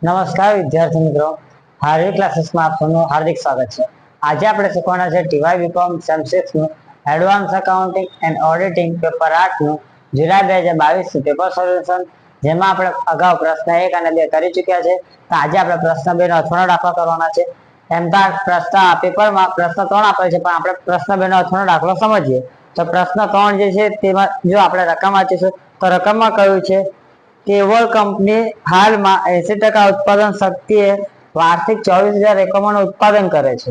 નમસ્કાર વિદ્યાર્થી મિત્રો, હાર્દિક ક્લાસીસમાં આપ સૌનું હાર્દિક સ્વાગત છે। આજે આપણે શીખવાના છે ટીવાય બીકોમ સેમ 6 નું advance accounting and auditing paper 8 નું જુલાઈ 2022 પેપર સોલ્યુશન, જેમાં આપણે અગાઉ પ્રશ્ન 1 અને 2 કરી ચૂક્યા છે। તો આજે આપણે પ્રશ્ન 2 નો અથવાનો દાખલો કરવાના છે। એમ તો પ્રશ્ન પેપરમાં પ્રશ્ન 3 આપેલ છે, પણ આપણે પ્રશ્ન 2 નો અથવાનો દાખલો સમજીએ। તો પ્રશ્ન 3 જે છે તેમાં જો આપણે રકમ વાંચીશું તો રકમમાં કહ્યું છે કેવળ કંપની હાલમાં 80% ઉત્પાદન શક્તિએ વાર્ષિક 24,000 એકમોનું ઉત્પાદન કરે છે।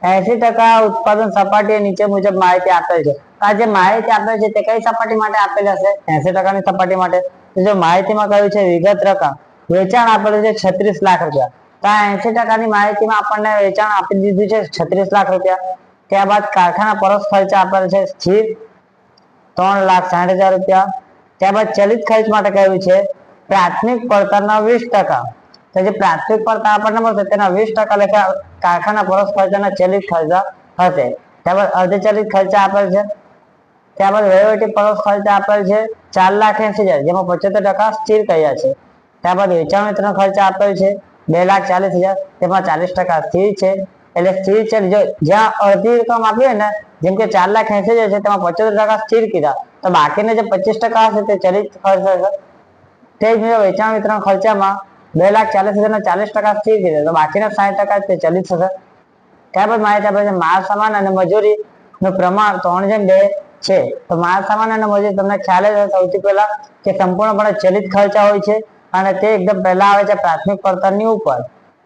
80% ઉત્પાદન સપાટીએ નીચે મુજબ માહિતી આપેલ છે। આ જે માહિતી આપેલ છે તે કઈ સપાટી માટે આપેલ હશે? 80% ની સપાટી માટે। તો જો માહિતીમાં કહ્યું છે વિગત રકમ, વેચાણ આપેલું છે 36 લાખ રૂપિયા। તો આ 80% ની માહિતીમાં આપણને વેચાણ આપી દીધું છે 36 લાખ રૂપિયા। ત્યારબાદ કારખાના પરોક્ષ ખર્ચ આપેલ છે સ્થિર 3,60,000 રૂપિયા। ત્યારબાદ ચલિત ખર્ચ માટે કહ્યું છે પ્રાથમિક પડતરના 20%। તો જે પ્રાથમિક પડતર આપણને મળશે તેના 20% લેખા કારખાના પરોક્ષ ખર્ચના ચલિત ખર્ચ હશે। ત્યારબાદ અર્ધચલિત ખર્ચ આપેલ છે। ત્યારબાદ વહીવટી પરોક્ષ ખર્ચ આપેલ છે 4,80,000, જેમાં 75% સ્થિર કર્યા છે। ત્યારબાદ વેચાણ વિતરણ ખર્ચ આપેલ છે 2,40,000, તેમાં 40% સ્થિર છે। એટલે સ્થિર છે જ્યાં અડધી રકમ આપી હોય ને, જેમ કે 4,80,000 છે તેમાં 75% સ્થિર કીધા, તો બાકીના જે 25% હશે તે ચલિત ખર્ચ હશે। તે જ મુજબ વેચાણ વિતરણ ખર્ચામાં 2,40,000 ના 40% સ્થિર કીધા, તો બાકીના 60% તે ચલિત થશે। ત્યારબાદ માહિતી આપે છે માલ સામાન અને મજૂરી નું પ્રમાણ 3:2 છે। તો માલ સામાન અને મજૂરી તમને ખ્યાલ જ સૌથી પહેલા કે સંપૂર્ણપણે ચલિત ખર્ચા હોય છે, અને તે એકદમ પહેલા આવે છે પ્રાથમિક પડતરની ઉપર।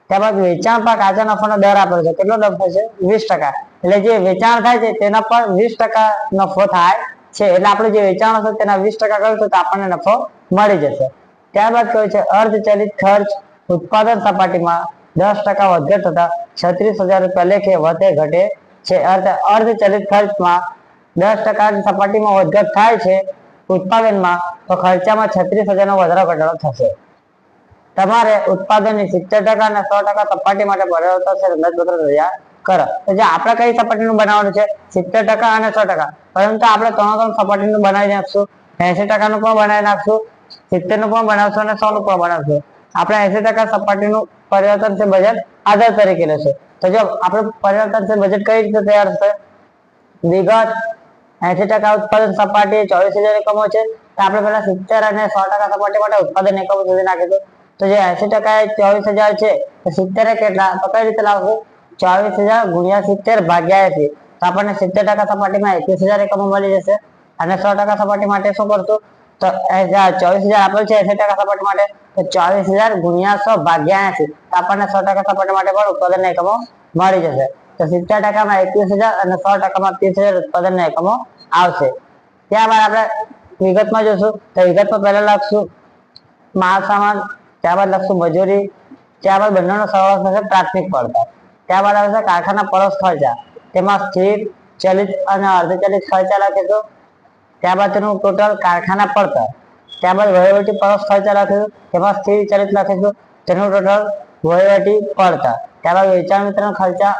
ત્યારબાદ વેચાણ પર કાચા નફાનો દર આપેલો છે, કેટલો નફો છે? 20%। એટલે જે વેચાણ થાય છે તેના પર 20% નફો થાય છે, એટલે આપણે જે વેચાણ હશે તેના 20% કરીશું તો આપણને નફો મળી જશે। ત્યારબાદ કહ્યું છે અર્ધચલિત ખર્ચ ઉત્પાદન સપાટીમાં 10% વધઘટ થતા 36,000 રૂપિયા લેખે વધે ઘટે છે। અર્ધચલિત ખર્ચમાં 10% સપાટીમાં વધઘટ થાય છે ઉત્પાદનમાં, તો ખર્ચામાં 36,000 નો વધારો ઘટાડો થશે। તમારે ઉત્પાદનની 70% અને 100% સપાટી માટે પરિવર્તનશીલ અંદાજપત્ર તૈયાર કરો। તો જે આપણે કઈ સપાટીનું બનાવવાનું છે? 70% અને 100%, પરંતુ આપણે 3 સપાટીનું બનાવી નાખશું, 80% નું પણ બનાવી નાખશું, 70 નું પણ બનાવશું અને 100 નું પણ બનાવશું। આપણે 80% સપાટીનું પરિવર્તનશીલ બજેટ આધાર તરીકે લેશું। તો જો આપણે પરિવર્તનશીલ બજેટ કઈ રીતે તૈયાર થશે? વિગત 80% ઉત્પાદન સપાટી 24,000 એકમો છે, તો આપણે પહેલા 70 અને 100% સપાટી માટે ઉત્પાદન એકમો શોધી નાખીશું। તો જે 80% એ 24,000 છે, તો 70 કેટલા? તો કઈ રીતે લાવશું? 24,000 ગુણ્યા 70 ભાગ્યા 80, તો આપણને 70% સપાટીમાં 21,000 એકમો મળી જશે। અને 100% સપાટી માટે શું કરશું? તો 24,000 આપેલ છે 80% સપાટી માટે, તો 24,000 ગુણ્યા 100 ભાગ્યા 80, તો આપણને 100% સપાટી માટે પણ ઉત્પાદન એકમો મળી જશે। તો 70% માં 21,000 અને 100% માં 30,000 ઉત્પાદન એકમો આવશે। ત્યારબાદ આપણે વિગતમાં જોશું, તો વિગતમાં પહેલા લખશું માલ સામાન, ત્યારબાદ લખશું મજૂરી, ત્યારબાદ બંનેનો સરવાળો થશે પ્રાથમિક પડતર, ત્યારબાદ આવશે કારખાના પરોક્ષ ખર્ચા, તેમાં સ્થિર, ચલિત અને અર્ધચલિત ખર્ચા લખીશું। ત્યારબાદ તેનું ટોટલ કારખાના પડતર, ત્યારબાદ વહીવટી પરોક્ષ ખર્ચા લખીશું, તેમાં સ્થિર ચલિત લખીશું, તેનું ટોટલ વહીવટી પડતર। ત્યારબાદ વેચાણ વિતરણ ખર્ચા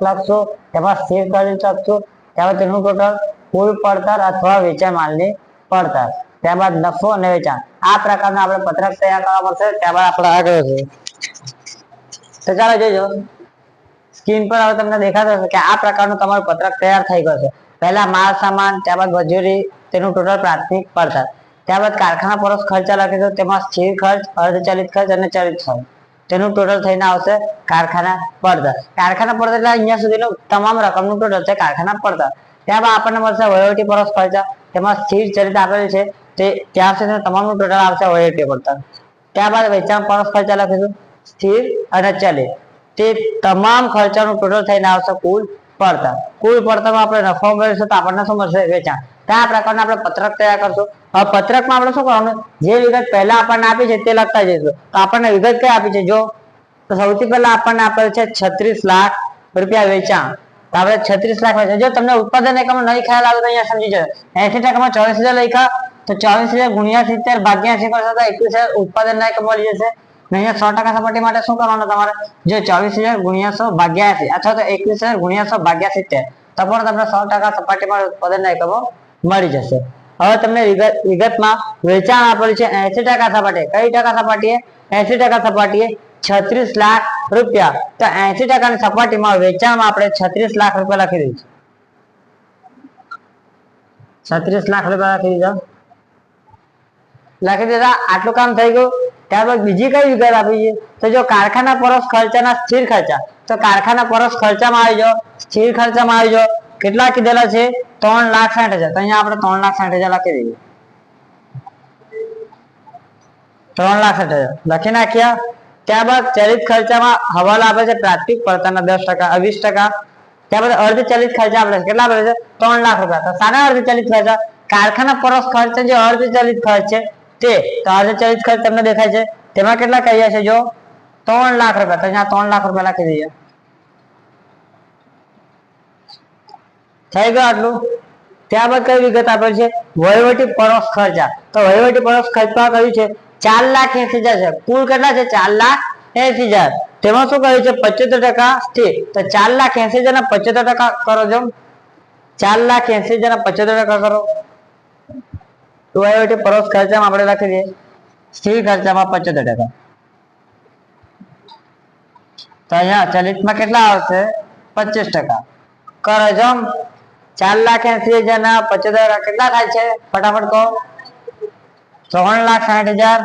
લખશું, તેમાં સ્થિર ચલિત લખશું, ત્યારબાદ તેનું ટોટલ કુલ પડતર અથવા વેચાણ માલની પડતર, ત્યારબાદ નફો અને વેચાણ। આ પ્રકારના આપણે પત્રક તૈયાર કરવા પડશે। ત્યારબાદ આપણે આગળ વધીએ, તો ચાલો જોજો સ્ક્રીન પર હવે તમને દેખાતું હશે કે આ પ્રકારનું તમારું પત્રક તૈયાર થઈ ગયું છે। પહેલા માલ સામાન, ત્યારબાદ મજૂરી, તેનું ટોટલ પ્રાથમિક પડતર, ત્યારબાદ કારખાના પરોક્ષ ખર્ચા લખીશું, તેમાં સ્થિર ખર્ચ, અર્ધચલિત ખર્ચ અને ચલિત ખર્ચ, તેનું ટોટલ થઈને આવશે કારખાના પડતર। કારખાના પડતર એટલે અહીંયા સુધીનું તમામ રકમનું ટોટલ છે કારખાના પડતર। ત્યારબાદ આપણને મળશે વહીવટી પરોક્ષ ખર્ચા, તેમાં સ્થિર ચલિત આપેલ છે, તે ત્યાં સુધી તમામનું ટોટલ આવશે વહીવટી પડતર। ત્યારબાદ વેચાણ પરોક્ષ ખર્ચા લખીશું, સ્થિર અને ચલિત, તે તમામ ખર્ચાનું ટોટલ થઈને આવશે કુલ પડતર। કુલ પડતરમાં આપણે નફો મેળવીશું તો આપણને શું મળશે? વેચાણ। તો આ પ્રકારના આપણે પત્રક તૈયાર કરશું। હવે પત્રકમાં આપણે શું કરવાનું? જે વિગત પહેલા આપણને આપી છે તે લખતા જઈશું। તો આપણને વિગત કઈ આપી છે? જો તો સૌથી પહેલા આપણને આપેલ છે 36 લાખ રૂપિયા વેચાણ, તો આપણે 36 લાખ વેચાણ। જો તમને ઉત્પાદન એકમ નહીં ખ્યાલ આવે તો અહીંયા સમજી જજો, 80% માં 24,000 લખ્યા, તો 24,000 ગુણ્યા 70 ભાગ્યા 80 કરશો તો 21,000 ઉત્પાદનના એકમ મળી જશે। અહીંયા 100% સપાટી માટે શું કરવાનું તમારે? જો 24,000 ગુણ્યા 100 ભાગ્યા 80 અથવા તો 21,000 ગુણ્યા 100 ભાગ્યા 70, તો પણ તમને 100% સપાટી માટે ઉત્પાદનના એકમો મળી જશે। હવે તમને વિગતમાં વેચાણ આપેલું છે 80% સપાટીએ. કઈ ટકા સપાટીએ? 80% સપાટીએ 36 લાખ રૂપિયા. તો 80% ની સપાટીમાં વેચાણમાં આપણે 36 લાખ રૂપિયા લખી દઈશું. 36 લાખ રૂપિયા લખી દીધા. લખી દીધા. આટલું કામ થઈ ગયું. ત્યારબાદ બીજી કઈ વિગત આપી છે? તો જો કારખાના પરોક્ષ ખર્ચાના સ્થિર ખર્ચા, તો કારખાના પરોક્ષ ખર્ચામાં આવી જાઓ, સ્થિર ખર્ચામાં આવી જાઓ. કેટલા કીધેલા છે? 3,60,000. તો અહીંયા આપણે 3,60,000 લખી દઈએ. 3,60,000 લખી નાખ્યા. ત્યારબાદ ચલિત ખર્ચામાં હવાલો આપે છે પ્રાથમિક પડતરના 10%, 20%. ત્યારબાદ અર્ધ ચલિત ખર્ચા આપે છે. કેટલા આપે છે? 3 લાખ રૂપિયા. તો સાના અર્ધ ચલિત ખર્ચા? કારખાના પરોક્ષ ખર્ચ જે અર્ધ ચલિત ખર્ચ છે તે. તો અર્ધ ચલિત ખર્ચ તમને દેખાય છે, તેમાં કેટલા કહીએ છે? જો 3 લાખ રૂપિયા. તો અહીંયા 3 લાખ રૂપિયા લખી દઈએ. થઈ ગયું આટલું. ત્યારબાદ કઈ વિગત આપેલ છે? વહીવટી પરોક્ષ ખર્ચા. તો વહીવટી પરોક્ષ ખર્ચમાં કહ્યું છે 4,80,000 છે. કુલ કેટલા છે? 4,80,000. તેમાં શું કહ્યું છે? 75% સ્થિર. તો 4,80,000 ના 75% કરો. જો 4,80,000 ના 75% કરો. વહીવટી પરોક્ષ ખર્ચામાં આપણે લખી દઈએ સ્થિર ખર્ચામાં 75%. તો અહીંયા ચલિતમાં કેટલા આવશે? 25%. કરો જો 4,80,000 ના 75% કેટલા થાય છે? ફટાફટ કહો. 3,60,000.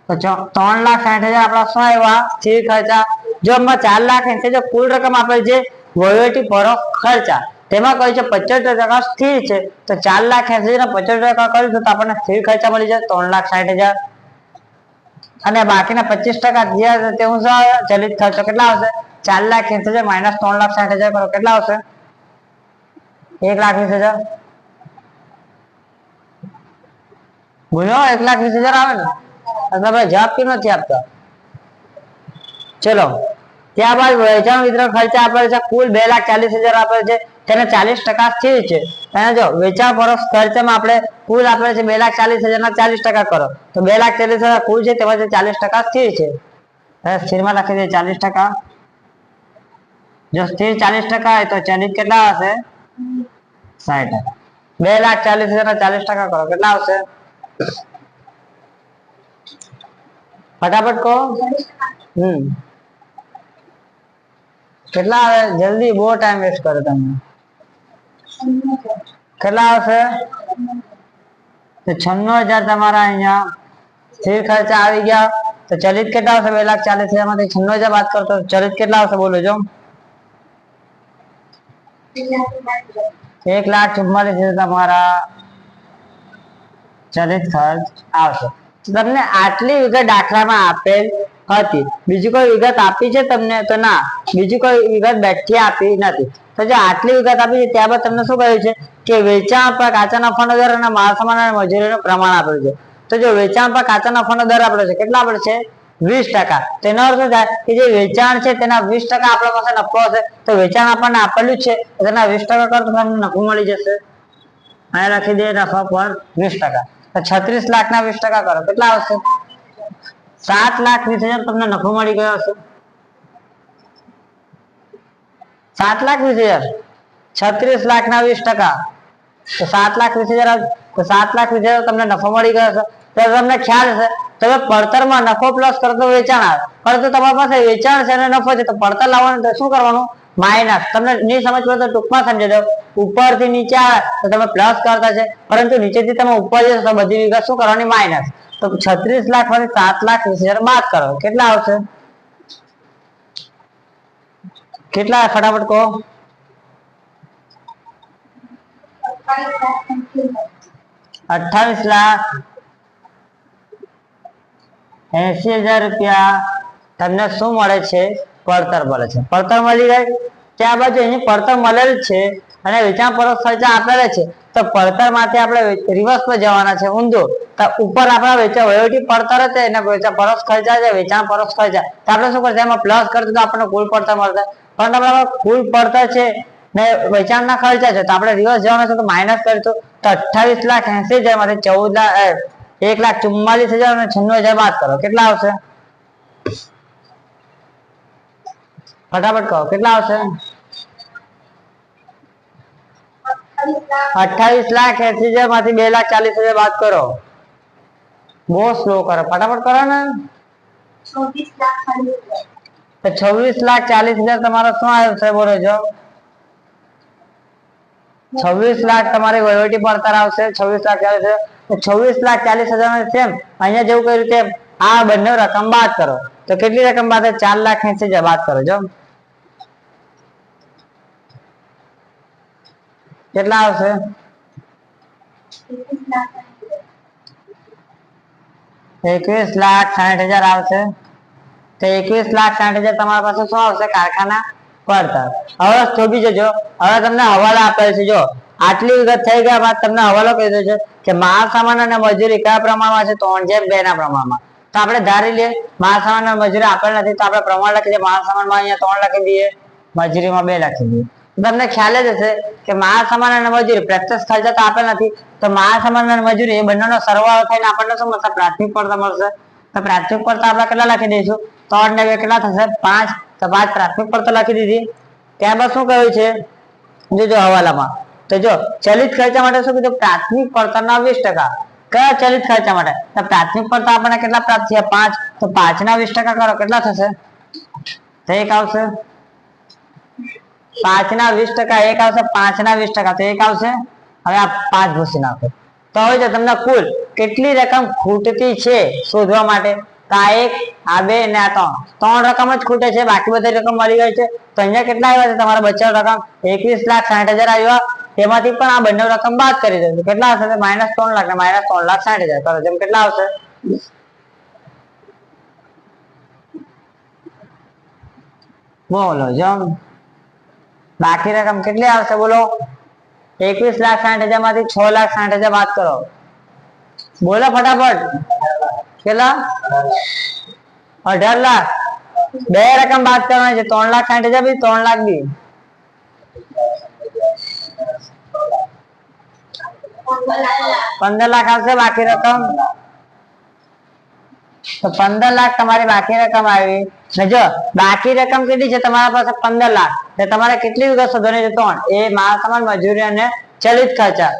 તો 3,60,000 આપણા શું આવ્યા? સ્થિર ખર્ચા. જો આમાં 4,80,000 કુલ રકમ આપેલ છે વહીવટી પરોક્ષ ખર્ચા, તેમાં કહ્યું છે 75% સ્થિર છે. તો 4,80,000 ના 75% કરીશું તો આપણને સ્થિર ખર્ચા મળી જાય 3,60,000. અને બાકીના 25% જે હશે તે શું આવે? ચલિત ખર્ચો. કેટલા આવશે? 4,80,000 માઇનસ 3,60,000 કરો. કેટલા આવશે? 1,20,000. બોલો 1,20,000 આવે ને? તમે જવાબ કેમ નથી આપતા? ચલો ત્યારબાદ વેચાણ વિતરણ ખર્ચા આપેલ છે કુલ 2,40,000 આપેલ છે. તેને 40% સ્થિર છે. અને જો વેચાણ પરોક્ષ ખર્ચમાં આપણે કુલ આપેલ છે 2,40,000 ના 40% કરો. તો 2,40,000 કુલ છે તેમાંથી 40% સ્થિર છે. સ્થિરમાં લખી દે 40%. જો સ્થિર 40% હોય તો ચલિત કેટલા હશે? 60%. 2,40,000 ના 40% કરો. કેટલા આવશે? ફટાફટ કહો. કેટલા આવે? જલ્દી, બહુ ટાઈમ વેસ્ટ કરો તમે. કેટલા આવશે? તો 96,000 તમારા અહીંયા સ્થિર ખર્ચા આવી ગયા. તો ચલિત કેટલા આવશે? 2,40,000 માંથી 96,000 બાદ કરતો ચલિત કેટલા આવશે? બોલો જો 1,44,000 તમારા ચલિત ખર્ચ આવશે. તમને આટલી વિગત દાખલામાં આપેલ હતી. બીજી કોઈ વિગત આપી છે તમને? તો ના, બીજી કોઈ વિગત બેઠી આપી નથી. તો જો આટલી વિગત આપી છે ત્યારબાદ તમને શું કહ્યું છે કે વેચાણ પર કાચા નફાનો દર અને માલ સામાન અને મજૂરીનું પ્રમાણ આપેલું છે. તો જો વેચાણ પર કાચા નફાનો દર આપેલો છે, કેટલા આપેલો છે? 20%. તેનો અર્થ શું થાય કે જે વેચાણ છે તેના 20% આપણા પાસે નફો હશે. તો વેચાણ આપણને આપેલું છે તેના 20% કરતા તમને નફો મળી જશે. અહીંયા લખી દે નફા પર 20%. તો 36 લાખ ના 20% કરો. કેટલા આવશે? 7,20,000 તમને નફો મળી ગયો હશે. 7,20,000. 36 લાખ ના 20%. તો 7,20,000. તો 7,20,000 તમને નફો મળી ગયો હશે. તો તમને ખ્યાલ હશે તમે પડતરમાં નફો પ્લસ કરો તો વેચાણ આવે. પરંતુ તમારી પાસે વેચાણ છે અને નફો છે તો પડતર લાવવાનું તો શું કરવાનું? માઇનસ. તમને નહીં સમજ પડે તો ટૂંકમાં સમજી દો. ઉપરથી નીચે આવે તો તમે પ્લસ કરતા છે, પરંતુ નીચેથી તમે ઉપર જશો તો બધી વિગત શું કરવાની? માઇનસ. તો 36 લાખ માંથી 7,20,000 બાદ કરો. કેટલા આવશે? કેટલા? ફટાફટ કહો. 28,80,000 રૂપિયા તમને શું મળે છે? પડતર મળે છે. પડતર મળી જાય. ત્યારબાદ અહીં પડતર મળેલ છે અને વેચાણ પરોક્ષ ખર્ચા આપેલા છે. તો પડતર માંથી આપણે રિવર્સ પર જવાના છે, ઊંધો. તો ઉપર આપણા વેચાણ વહીવટી પડતર છે અને વેચાણ પરોક્ષ ખર્ચા છે, વેચાણ પરોક્ષ ખર્ચા. તો આપણે શું કરશે? એમાં પ્લસ કરશું તો આપણને કુલ પડતર મળશે. પણ આપણા કુલ પડતર છે ને વેચાણના ખર્ચા છે તો આપણે રિવર્સ જવાના છે તો માઇનસ કરીશું. તો 28,80,000 માંથી 1,44,000 અને 96,000 બાદ કરો. કેટલા આવશે? ફટાફટ કહો. કેટલા આવશે? 28,80,000 માંથી 2,40,000 બાદ કરો. બહુ સ્લો કરો, ફટાફટ કરો ને. 26,40,000 તમારો શું આવ્યો છે બોલો જો? 26 લાખ તમારી વહીવટી પડતર આવશે. 26,40,000. 26,40,000 સેમ અહીંયા જેવું કર્યું તેમ આ બંને રકમ બાદ કરો તો કેટલી રકમ બાદ? 4,80,000 બાદ કરો જો. કેટલા આવશે? 21,60,000 આવશે. તો 21,60,000 તમારા પાસે શું આવશે? કારખાના પડતર. હવે થોભી જજો. હવે તમને હવાલો આપેલ છે જો. આટલી વિગત થઈ ગયા બાદ તમને હવાલો કહી દો છે કે માલ સામાન અને મજૂરી કયા પ્રમાણમાં છે? 3:2 ના પ્રમાણમાં. તો આપણે ધારી લઈએ માલ સામાન અને મજૂરી આપેલ નથી તો આપણે પ્રમાણ લખી દઈએ. માલ સામાનમાં અહીંયા 3 લખી દઈએ, મજૂરીમાં 2 લખી દઈએ. તમને ખ્યાલ જ હશે કે માલ સામાન અને મજૂરી પ્રત્યક્ષ ખર્ચા તો આપેલ નથી તો માલ સામાન અને મજૂરી એ બંનેનો સરવાળો થઈને આપણને શું મળશે? પ્રાથમિક પડતર મળશે. તો પ્રાથમિક પડતર આપણે કેટલા લખી દઈશું? 3 ને 2 કેટલા થશે? 5. તો 5 પ્રાથમિક પડતર લખી દીધી. ત્યારબાદ શું કહ્યું છે જો હવાલામાં? તો જો ચલિત ખર્ચા માટે શું કીધું? પ્રાથમિક પડતરના 20%. કયા ચલિત ખર્ચા માટે? તો પ્રાથમિક પડતર આપણને કેટલા પ્રાપ્ત થયા? 5. તો 5 ના 20% કરો કેટલા થશે? તો 1 આવશે. 5 ના 20% 1 આવશે. 5 ના 20% તો 1 આવશે. હવે આ 5 ભૂસી નાખો. તો હવે જો તમને કુલ કેટલી રકમ ખૂટતી છે શોધવા માટે તો આ 1, આ 2 ને આ 3 રકમ જ ખૂટે છે. બાકી બધી રકમ મળી ગઈ છે. તો અહીંયા કેટલા આવ્યા છે તમારા બચેલ રકમ? 21,60,000 આવ્યા. તેમાંથી પણ આ બંને રકમ બાદ કરી દો તો કેટલા આવશે? -3 લાખ ને -3,60,000 કરો જેમ કેટલા આવશે? બોલો જમ. બાકી રકમ કેટલી આવશે બોલો? 21,60,000 માંથી 6,60,000 બાદ કરો. બોલો ફટાફટ. કેટલા? 18 લાખ. 2 રકમ બાદ કરવાની છે. 3,60,000 બી 3 લાખ બી. 15 લાખ આવશે બાકી રકમ. તો 15 લાખ તમારી બાકી રકમ આવી. જો બાકી રકમ કેટલી છે તમારા પાસે? 15 લાખ. તો તમારે કેટલી વિગત શોધવાની છે? 3. એ માલ સામાન મજૂરી અને ચલિત ખર્ચા.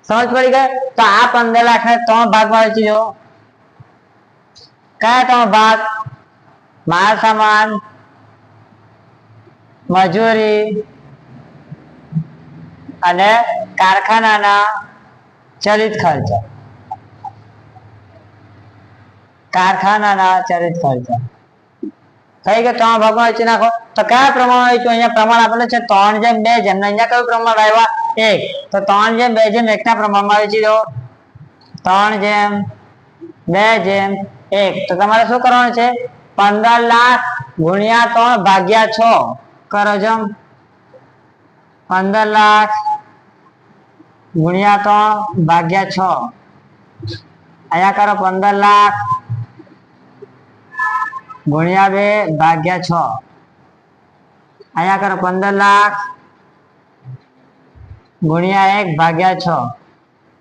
સમજ પડી ગઈ? તો આ 15 લાખ ને 3 ભાગમાં વહેંચી દો. કયા 3 ભાગ? માલ સામાન, મજૂરી અને કારખાનાના ચલિત ખર્ચા. કારખાનાના ચલિત ખર્ચા થઈ ગયા. 3 ભાગમાં વહેંચી નાખો. તો કયા પ્રમાણ વહેંચ્યું? અહીંયા પ્રમાણ આપેલું છે 3:2 જેમ. અહીંયા કયું પ્રમાણ આવ્યા? 1. તો 3:2:1 ના પ્રમાણમાં વહેંચી દો. 3:2:1. તો તમારે શું કરવાનું છે? 15 લાખ ગુણ્યા 3 ભાગ્યા 6 કરો છો. 15 લાખ ગુણ્યા 3 ભાગ્યા 6. અહીંયા કરો 15 લાખ ગુણ્યા 2 ભાગ્યા 6. અહીંયા કરો 15 લાખ ગુણ્યા 1 ભાગ્યા 6.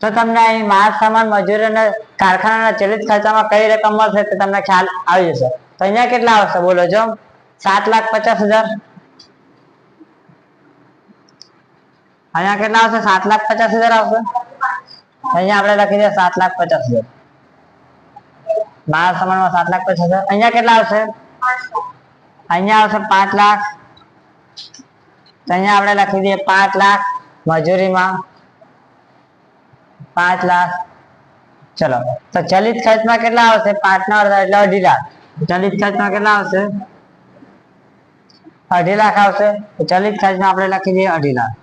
તો તમને અહીં માલ સામાન મજૂરી અને કારખાનાના ચલિત ખર્ચામાં કઈ રકમ મળશે તે તમને ખ્યાલ આવી જશે. તો અહીંયા કેટલા આવશે બોલો જો? 7,50,000. અહીંયા કેટલા આવશે? 7,50,000 આવશે. અહીંયા આપણે લખી દઈએ 7,50,000. માલ સામાનમાં 7,50,000. અહીંયા કેટલા આવશે? અહીંયા આવશે 5 લાખ. તો અહીંયા આપણે લખી દઈએ 5 લાખ. મજૂરીમાં 5 લાખ. ચલો તો ચલિત ખર્ચમાં કેટલા આવશે? 5 ના અડધા એટલે 2.5 લાખ. ચલિત ખર્ચમાં કેટલા આવશે? 2.5 લાખ આવશે. તો ચલિત ખર્ચમાં આપણે લખી દઈએ 2.5 લાખ.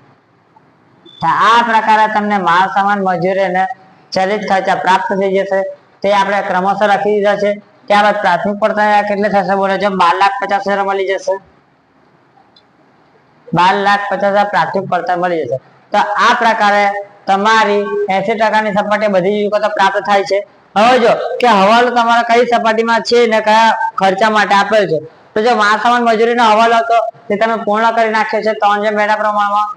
આ પ્રકારે તમને માલ સામાન મજૂરી અને ચલિત ખર્ચા પ્રાપ્ત થઈ જશે. તે આપણે ક્રમશઃ લખી દીધા છે. ત્યારબાદ પ્રાથમિક પડતર કેટલે થશે બોલો જો? 12,50,000 મળી જશે. 12,50,000 પ્રાથમિક પડતર મળી જશે. તો આ પ્રકારે તમારી 80% ની સપાટી બધી વિગતો પ્રાપ્ત થાય છે. હવે જો કે હવાલો તમારા કઈ સપાટીમાં છે ને કયા ખર્ચા માટે આપેલ છે. તો જો માલ સામાન મજૂરીનો હવાલો હતો તે તમે પૂર્ણ કરી નાખ્યો છે 3:2 ના પ્રમાણમાં.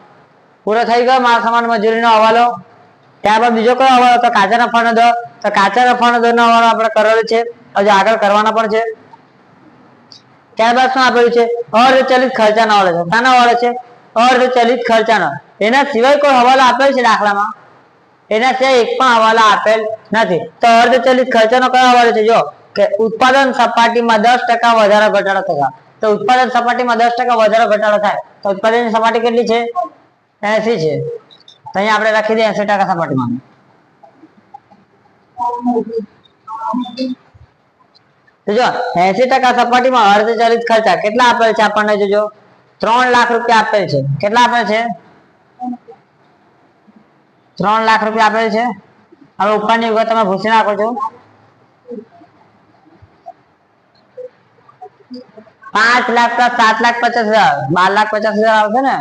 પૂરો થઈ ગયો માલ સામાન મજૂરીનો હવાલો. ત્યારબાદ બીજો કયો હવાલો? તો કાચા નફાનો દર. તો કાચા નફાનો દરનો હવાલો આપણે કરેલો છે. હજુ આગળ કરવાનો પણ છે. ત્યારબાદ શું આપેલું છે? અર્ધ ચલિત ખર્ચાનો હવાલો છે. શાનો હવાલો છે? અર્ધ ચલિત ખર્ચાનો. એના સિવાય કોઈ હવાલો આપેલ છે દાખલામાં? એના સિવાય એક પણ હવાલો આપેલ નથી. તો અર્ધચલિત ખર્ચનો કયો હવાલો છે? જો કે ઉત્પાદન સપાટીમાં 10% વધારો ઘટાડો થતા. તો ઉત્પાદન સપાટીમાં 10% વધારો ઘટાડો થાય તો ઉત્પાદનની સપાટી કેટલી છે? 80 છે. તો અહીંયા આપણે લખી દઈએ 80% સપાટીમાં. તો જો 80% સપાટીમાં અર્ધચલિત ખર્ચા કેટલા આપેલ છે આપણને? જોજો 3 લાખ રૂપિયા આપેલ છે. કેટલા આપેલ છે? 3 લાખ રૂપિયા આપેલ છે. હવે ઉપરની વિગત તમે ભૂસી નાખો છો. 5 લાખ plus 7,50,000 12,50,000 આવશે ને?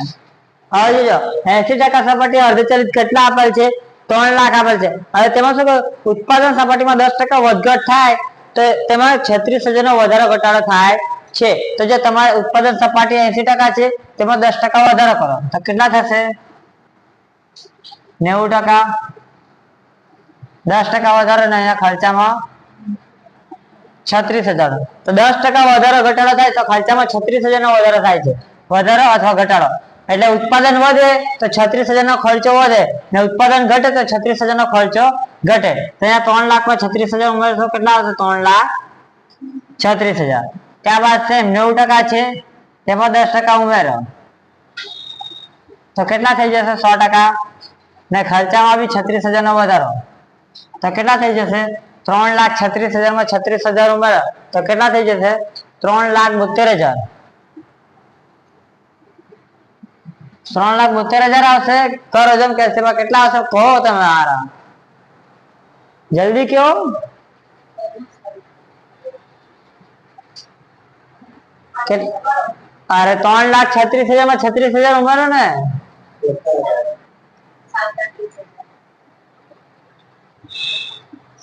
હવે જોજો 80% સપાટી અર્ધચલિત કેટલા આપેલ છે? 3 લાખ આપેલ છે. હવે તેમાં શું ઉત્પાદન સપાટીમાં 10% વધઘટ થાય તો તેમાં 36,000 નો વધારો ઘટાડો થાય છે. તો જો તમારે ઉત્પાદન સપાટી 80% છે તેમાં 10% વધારો કરો તો કેટલા થશે? 90%. 10% વધારો ને અહીંયા ખર્ચામાં 36,000. તો 10% વધારો ઘટાડો થાય તો ખર્ચામાં 36,000 નો વધારો થાય છે. વધારો અથવા ઘટાડો એટલે ઉત્પાદન વધે તો 36,000 નો ખર્ચો વધે ને ઉત્પાદન ઘટે તો 36,000 નો ખર્ચો ઘટે. તો અહીંયા 3 લાખ માં 36,000 ઉમેરશો કેટલા આવશે? 3,36,000. ત્યારબાદ છે 90% છે તેમાં 10% ઉમેરો તો કેટલા થઈ જશે? 100%. ને ખર્ચામાં બી 36,000 નો વધારો તો કેટલા થઈ જશે? 3,36,000 માં 36,000 ઉમેરો તો કેટલા થઈ જશે? 3,72,000. 3,72,000 આવશે. કરો જેમ કે કેટલા આવશે કહો તમે આરામ જલ્દી કહો. અરે 3,36,000 માં 36,000 ઉમેરો ને.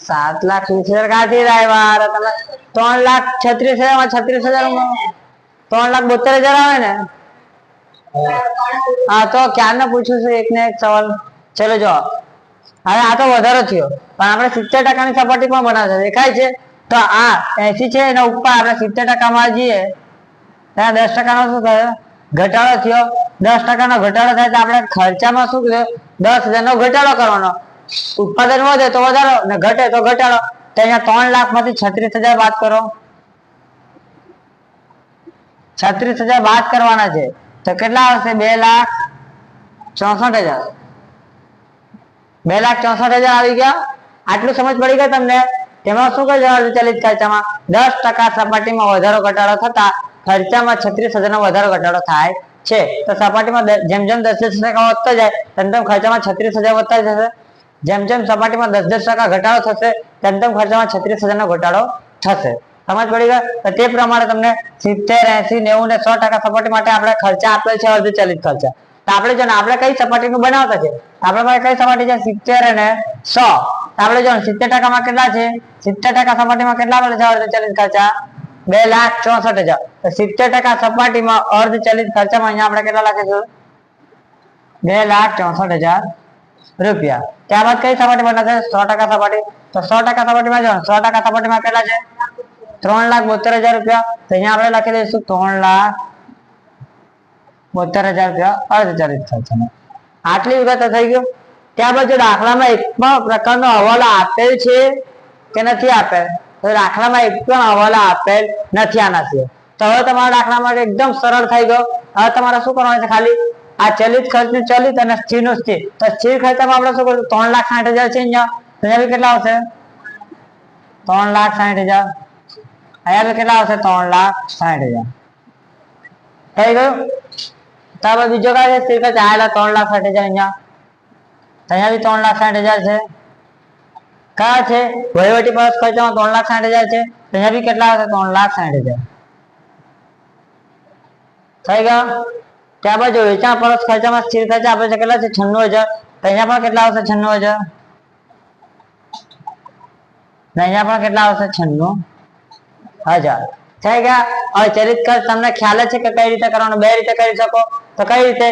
7,20,000 કાઢી આવ્યા તમે. 3,36,000 માં 36,000 ઉમેરો 3,72,000 આવે ને? હા તો ક્યારનો પૂછું છું એક ને એક સવાલ. ચલો જો હવે આ તો વધારો થયો પણ આપણે 70% ની સપાટી પણ બનાવશે દેખાય છે. તો આ 80 છે એના ઉપર આપણે 70% માં જઈએ ત્યાં 10% નો શું થયો? ઘટાડો થયો. 10% નો ઘટાડો થાય તો આપણે ખર્ચામાં શું થયો? 10,000 નો ઘટાડો કરવાનો. ઉત્પાદન વધે તો વધારો ને ઘટે તો ઘટાડો. તો અહીંયા 3 લાખ માંથી 36,000 બાદ કરો. 36,000 બાદ કરવાના છે તો કેટલા આવશે? 2,64,000. 2,64,000 આવી ગયા. આટલું સમજ પડી ગઈ તમને? તેમાં શું કહે અર્ધચલિત ખર્ચામાં 10% સપાટીમાં વધારો ઘટાડો થતા ખર્ચામાં 36,000 નો વધારો ઘટાડો થાય છે. તો સપાટીમાં જેમ જેમ 10% વધતો જાય તેમ તેમ ખર્ચામાં 36,000 વધતા જશે. જેમ જેમ સપાટીમાં 10% ઘટાડો થશે તેમ તેમ ખર્ચામાં 36,000 નો ઘટાડો થશે. સમજ પડી ગઈ? તો તે પ્રમાણે તમને 70, 80, 90 ને 100% સપાટી માટે આપણે ખર્ચા આપેલ છે અર્ધચલિત ખર્ચા. તો આપણે જો આપણે કઈ સપાટીનું બનાવતા છે? આપણા પાસે કઈ સપાટી છે? 70 અને 100. આપણે જો 70% માં કેટલા છે? 70% સપાટીમાં કેટલા પડે છે અર્ધચલિત ખર્ચા? 2,64,000. તો 70% સપાટીમાં અર્ધચલિત ખર્ચામાં અહીંયા આપણે કેટલા લખીશું? 2,64,000 રૂપિયા. ત્યારબાદ કઈ સપાટી બનાવશે? 100% સપાટી. તો 100% સપાટીમાં જો 100% સપાટીમાં કેટલા છે? 3,72,000 રૂપિયા. તો અહીંયા આપણે લખી દઈશું 3,72,000 રૂપિયા અર્ધચલિત ખર્ચમાં. આટલી વિગત થઈ ગયું. ત્યારબાદ જો દાખલામાં એક પણ પ્રકારનો હવાલો આપેલ છે કે નથી આપેલ? તો દાખલામાં એક પણ હવાલો આપેલ નથી આના સિવાય. તો હવે તમારા દાખલા માટે એકદમ સરળ થઈ ગયો. હવે તમારે શું કરવાનું છે? ખાલી આ ચલિત ખર્ચનું ચલિત અને સ્થિરનું સ્થિર. તો સ્થિર ખર્ચમાં આપણે શું કરીશું? 3,60,000 છે અહીંયા. તો અહીંયા બી કેટલા આવશે? 3,60,000. અહીંયા બી કેટલા આવશે? 3,60,000. થઈ ગયું. તો હવે બીજો કઈ છે સ્થિર ખર્ચ? આયેલા 3,60,000 અહીંયા. તો અહીંયા બી 3,60,000 છે. કયા છે? વહીવટી પરત ખર્ચામાં 3,60,000 છે. તો અહીંયા બી કેટલા આવશે? 3,60,000. થઈ ગયા. ત્યારબાદ જો વેચાણ પરત ખર્ચામાં સ્થિર ખર્ચ આપે છે કેટલા છે? 96,000. તો અહીંયા પણ કેટલા આવશે? 96,000. અહીંયા પણ કેટલા આવશે? 96,000. થઈ ગયા. હવે ચલિત ખર્ચ તમને ખ્યાલ છે કે કઈ રીતે કરવાનો? બે રીતે કરી શકો. તો કઈ રીતે?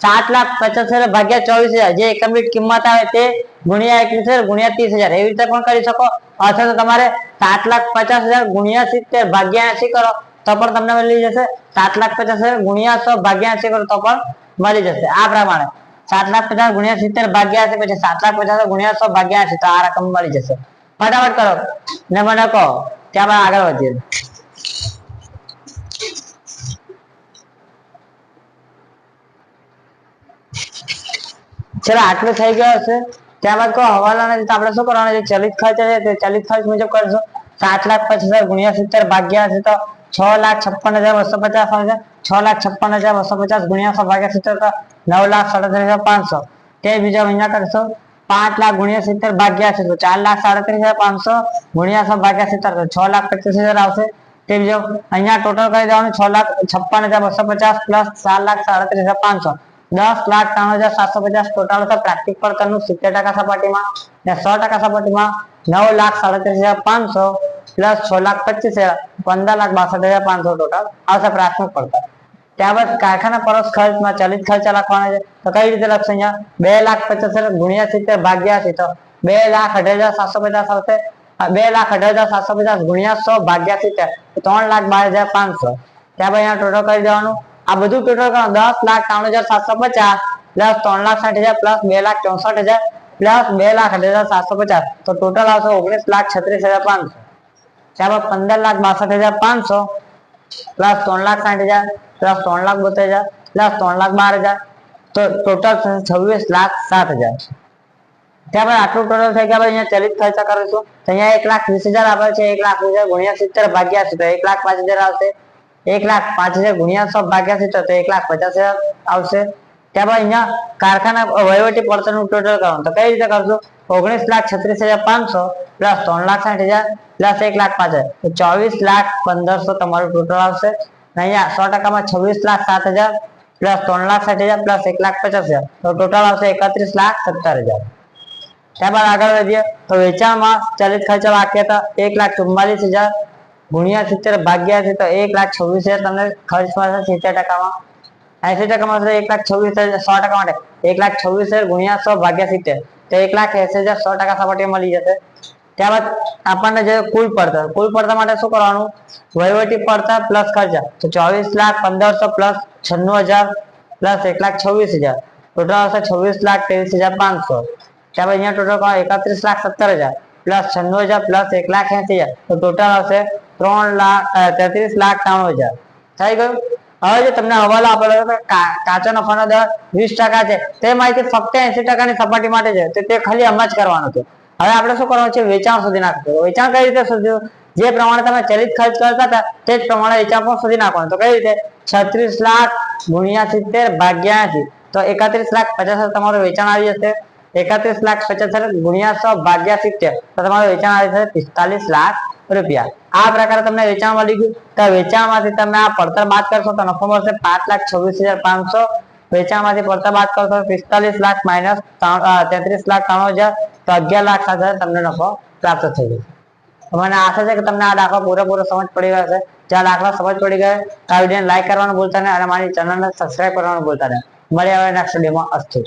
7,75,000 ભાગ્યા 24,000 જે એકમ દીઠ કિંમત આવે તે ગુણ્યા 21,000 ગુણ્યા 30,000 એવી રીતે પણ કરી શકો. અથવા તો તમારે 7,50,000 ગુણ્યા 70 ભાગ્યા 80 કરો તો પણ તમને મળી જશે. 7,50,000 ગુણ્યા 100 ભાગ્યા 80 કરો તો પણ મળી જશે. આ પ્રમાણે 7,50,000 ગુણ્યા 70 ભાગ્યા 80 પછી 7,50,000 ગુણ્યા 100 ભાગ્યા 80 તો આ રકમ મળી જશે। ફટાફટ કરો ને મને કહો, ત્યાં આગળ વધીએ। ચલો આટલું થઈ ગયું હશે। ત્યારબાદ કહો હવાલા નથી તો આપણે શું કરવાનું છે, ચલિત ખર્ચ છે તે ચલિત ખર્ચ મુજબ કરશું। 7,50,000 ગુણ્યા 70 ભાગ્યા 80 તો 6,56,250 આવશે। 6,56,250 ગુણ્યા 100 ભાગ્યા 70 તો 9,37,500। તે બીજા અહીંયા કરશો 5,00,000 ગુણ્યા 70 ભાગ્યા 80 તો 4,37,500 ગુણ્યા 100 ભાગ્યા 70 તો 6,25,000 આવશે। તે બીજો અહીંયા ટોટલ કરી દેવાનું 6,56,250 પ્લસ 4,37,500 10,93,750 ટોટલ છે। પ્રાકૃતિક પડતરનું 70% સપાટીમાં ને 100% સપાટીમાં 9,37,500 પ્લસ 6,25,000 15,62,500 ટોટલ આવશે પ્રાથમિક પડતર। ત્યારબાદ કારખાના પરોક્ષ ખર્ચમાં ચલિત ખર્ચ લખવાનો છે તો કઈ રીતે લખશે, અહીંયા 2,75,000 ગુણ્યા 70 ભાગ્યા 80 તો 2,18,750 આવશે। 2,18,750 ગુણ્યા 100 ભાગ્યા 70 3,12,500। ત્યારબાદ અહીંયા ટોટલ કરી દેવાનું, આ બધું ટોટલ કરો 10,93,750 પ્લસ 3,60,000 પ્લસ 2,64,000 પ્લસ 2,18,750 તો ટોટલ આવશે 19,36,500। ત્યારબાદ 15,62,500 પ્લસ 3,60,000 પ્લસ 3,72,000 પ્લસ 3,12,000 તો ટોટલ થશે 26,07,000। ત્યારબાદ આટલું ટોટલ થઈ ગયા। અહીંયા ચલિત ખર્ચ કરીશું તો અહીંયા 1,20,000 આપે છે। 1,20,000 ગુણ્યા 70 ભાગ્યા 80 તો 1,05,000 આવશે। 1,05,000 ગુણ્યા 100 ભાગ્યા 70 તો 1,50,000 આવશે। ત્યારબાદ અહીંયા કારખાના વહીવટી પડતરનું ટોટલ કરવાનું તો કઈ રીતે કરશું, 19,36,500 પ્લસ 3,60,000 પ્લસ 1,05,000 તો 24,15,000 તમારું ટોટલ આવશે। અહીંયા 100%માં 26,07,000 પ્લસ 3,60,000 પ્લસ 1,50,000 તો ટોટલ આવશે 31,70,000। ત્યારબાદ આગળ વધીએ તો વેચાણમાં ચલિત ખર્ચ વાક્ય હતા 1,44,000 ગુણ્યા 70 ભાગ્યા છે તો 1,26,000 તમને ખર્ચ મળશે 70%માં। 80%માં 1,26,000 100% માટે 1,26,000 ગુણ્યા 100 ભાગ્યા 70 તો 1,80,000 100% સપાટી મળી જશે। ત્યારબાદ આપણને જે કુલ પડતર માટે શું કરવાનું, વહીવટી પડતર પ્લસ ખર્ચા તો 24,15,000 પ્લસ 96,000 પ્લસ 1,26,000 ટોટલ આવશે 26,23,500। ત્યારબાદ અહીંયા ટોટલ 31,70,000 પ્લસ 96,000 પ્લસ 1,80,000 તો ટોટલ આવશે 33,93,000 થઈ ગયું। હવે જે તમને હવાલો આપેલો કાચો નફાનો દર 20% છે તે માહિતી ફક્ત 80%ની સપાટી માટે છે તો તે ખાલી આમ જ કરવાનું છે। હવે આપણે શું કરવાનું છે, વેચાણ સુધી નાખવું। વેચાણ કઈ રીતે શોધ્યું, જે પ્રમાણે તમે ચલિત ખર્ચ કરતા હતા તે જ પ્રમાણે વેચાણ પણ શોધી નાખવાનું તો કઈ રીતે 36 લાખ ગુણ્યા 70 ભાગ્યા 80 તો 31,50,000 તમારું વેચાણ આવી જશે। 31,50,000 ગુણ્યા 100 ભાગ્યા 70 તો તમારું વેચાણ આવી જશે 45 લાખ રૂપિયા। આ પ્રકારે તમને વેચાણ મળી ગયું તો વેચાણમાંથી તમે આ પડતર બાદ કરશો તો નફો મળશે 5,26,500। વેચાણમાંથી પડતર બાદ કરશો 45 લાખ માઇનસ 33,93,000 તો 11,07,000 તમને નફો પ્રાપ્ત થઈ જશે। મને આશા છે કે તમને આ દાખલો પૂરેપૂરો સમજ પડી ગયો હશે। જો આ દાખલો સમજ પડી ગયો તો આ વિડીયોને લાઈક કરવાનું ભૂલતા નહીં અને મારી ચેનલને સબસ્ક્રાઇબ કરવાનું ભૂલતા નહીં। મળીએ હવે નેક્સ્ટ વિડીયોમાં। અસ્તુ।